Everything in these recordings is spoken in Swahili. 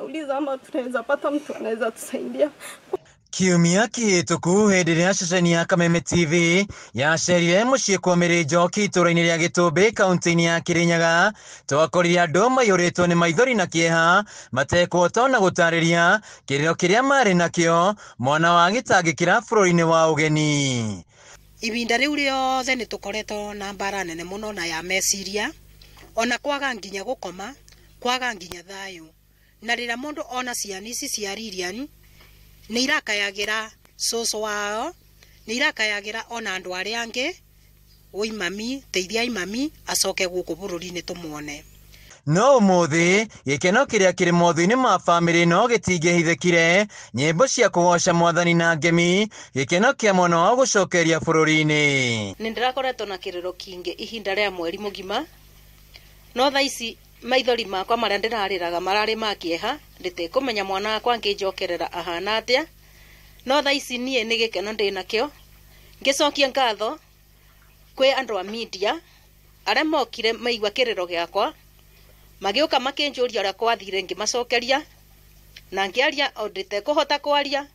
Nauliza ama tunaweza pata mtu anaweza tusaidia. Kiumia kihituku hindi ria ceceni ya Kameme TV yacerire muciĩ kwa Mary Njoki itũra-inĩ rĩa Gĩtũmbĩ kaunti-inĩ ya Kirinyaga, twakorire andũ maiyũrĩtwo nĩ maithori na kĩeha matekũhota ona gũtarĩria kĩrĩro kĩrĩa marĩ nakĩo mwana wa gĩtangĩkĩra bũrũri-inĩ wa ũgeni. Ibinda rĩu rĩothe nĩ tũkoretwo na mbara nene mũno na ya meciria, ona kwaga nginya gũkoma, kwaga nginya thayũ. Na rĩrĩa mũndũ ona ciana ici cia Lilian nĩ irakayagira cũcũ wao, nĩ irakayagira ona andũ arĩa angĩ, mami teithia mami acoke gũkũ bũrũri-inĩ tũmuone. No ũmũthĩ gĩkeno kĩrĩa kĩrĩ motho-inĩ ma bamĩrĩ no gĩtingĩhithĩkire, nyĩmbo cia kũgoca Mwathani na ngemi, gĩkeno kĩa mwana wa gũcokeria bũrũri-inĩ. Nĩ ndĩrakoretwo na kĩrĩro kĩingĩ ihinda rĩa mweri mũgima, no thaa ici maithori makwa marĩa ndĩrarĩraga mararĩ ma kĩeha, ndĩtekũmenya mwana wakwa ngĩnjokerera ahana atĩa. No thaa ici niĩ nĩ gĩkeno ndĩnakĩo, ngĩcokia ngatho kwĩ andũ a media arĩa mokire maigua kĩrĩro gĩakwa, magĩũka makĩnjũria ũrĩa kwathire, ngĩmacokeria na ngĩaria o ndĩtekũhota kwaria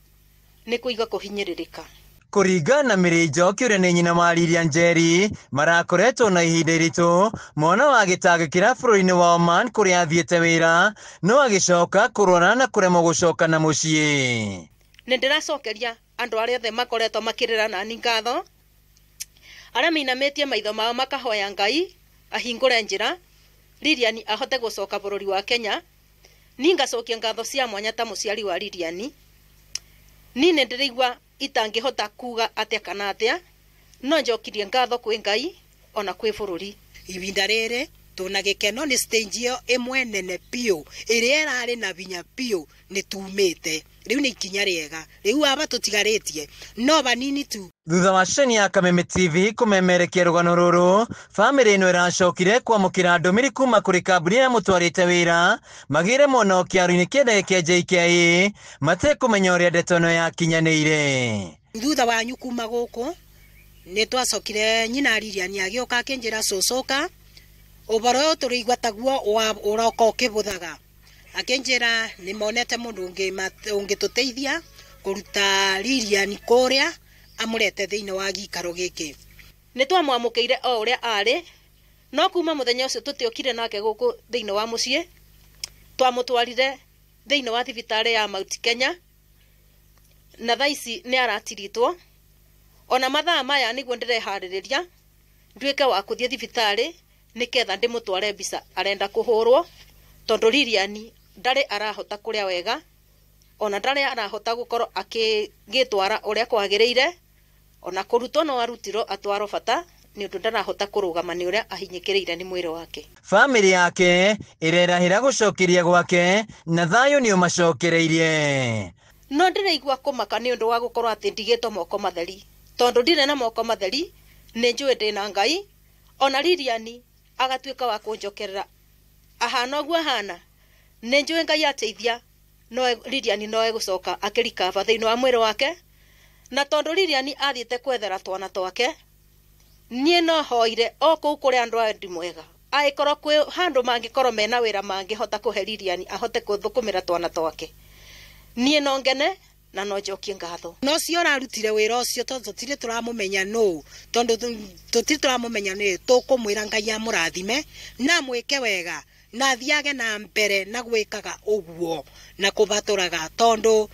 nĩ kũigua kũhinyĩrĩrĩka. Kũringana na Mary Njoki ũrĩa nĩ nyina wa Lilian Njeri, marakoretwo na ihinda iritũ, mwana wa gĩtangĩkĩra bũrũri-inĩ wa Oman kũrĩa athiĩte wĩra, no agĩcoka kũrwara na kũremwo gũcoka na mũciĩ. Nĩ ndĩracokeria andũ arĩa othe makoretwo makĩrĩra nani ngatho, arĩa mainamĩtie maitho mao makahoya Ngai ahingũre njĩra Lilian ahote gũcoka bũrũri wa Kenya. Niĩ ngacokia ngatho cia mwanya ta mũciari wa Lilian. Niĩ nĩ ndĩraigua itangĩhota kuga atĩa kana atĩa, no njokirie ngatho kwĩ Ngai ona kwĩ bũrũri. Ibinda rĩrĩ tũna gĩkeno nĩ stage ĩyo ĩmwe nene biũ, ĩrĩa ĩrarĩ na binya biũ nĩ tumĩte. Rĩu nĩ ikinya rĩega, rĩu aba tũtigarĩtie no banini tu. Thutha wa ceceni ya Kameme TV kũmemerekia rũgano rũrũ, bamĩrĩ ĩno ĩracokire kwamũkĩra ndũmĩrĩri kuma kũrĩ kambuni ya mũtwarĩte wĩra magĩre mũno kĩaro-inĩ kĩa ndege kĩa JKIA matekũmenya ũrĩa ndeto ĩno yakinyanĩire. Thutha wanyu kuma gũkũ nĩ twacokire nyina Lilian agĩũka akĩnjĩra cũcũka ũboro ũyũ tũrĩigua taguo ũroka ũkĩbũthaga, akĩnjĩra nĩ monete mũndũ ũngĩtũteithia kũruta Lilian kũrĩa amũrete thĩinĩ wa gĩikaro gĩkĩ. Nĩ twamwamũkĩire o ũrĩa arĩ, no kuma mũthenya ũcio tũtiokire nake gũkũ thĩinĩ wa mũciĩ, twamũtwarire thĩinĩ wa thibitarĩ ya Mount Kenya, na thaa ici nĩ aratiritwo. Ona mathaa maya nĩguo ndĩreharĩrĩria nduĩke wa kũthiĩ thibitarĩ nĩketha ndĩmũtware mbica arenda kũhũrwo, tondũ Lilian ndarĩ arahota kũrĩa wega, ona ndarĩ arahota gũkorwo akĩgĩtwara ũrĩa kwagĩrĩire, ona kũrutwo no arutirwo atwarwo bata nĩ ũndũ ndarahota kũrũgama nĩ ũrĩa ahinyĩkĩrĩire nĩ mwĩrĩ wake. Bamĩrĩ yake ĩrerahĩra gũcokeria gwake na thayũ nĩ ũmacokereirie. No ndĩraigua kũmaka nĩ ũndũ wa gũkorwo atĩ ndigĩtwo moko matheri, tondũ ndirĩ na moko matheri, nĩ njũĩ ndĩna Ngai. Ona Lilian agatuĩka wa kũnjokerera ahana ũguo ahana, nĩ njũĩ Ngai ateithia no Lilian no egũcoka akĩrikaba thĩinĩ wa mwĩrĩ wake. Na tondũ Lilian athiĩte kwethera twana twake, niĩ no hoire o kũu kũrĩ andũ a wendi mwega, agĩkorwo kwĩ handũ mangĩkorwo mena wĩra mangĩhota kũhe Lilian ahote gũthũkũmĩra twana twake, niĩ no ngene na no njokie ngatho. No cio ararutire wĩra ũcio tondũ tũtirĩ tũramũmenya no, tondũ tũtirĩ tũramũmenya nĩ tũkũmwĩra Ngai amũrathime na mwĩke wega na thiage na mbere na gwĩkaga ũguo na kũbatũraga, tondũ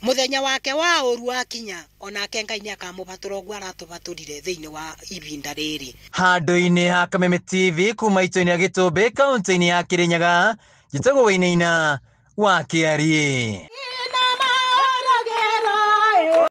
muthenya wake wa ũru wakinya onake Ngai nĩ akamũbatũra ũguo aratũbatũrire thĩinĩ wa ibinda rĩrĩ. Handũ-inĩ ha Kameme TV kuma itũra-inĩ rĩa Gĩtũmbĩ kaunti-inĩ ya Kirinyaga, njĩtagwo Wainaina wa Kĩarie.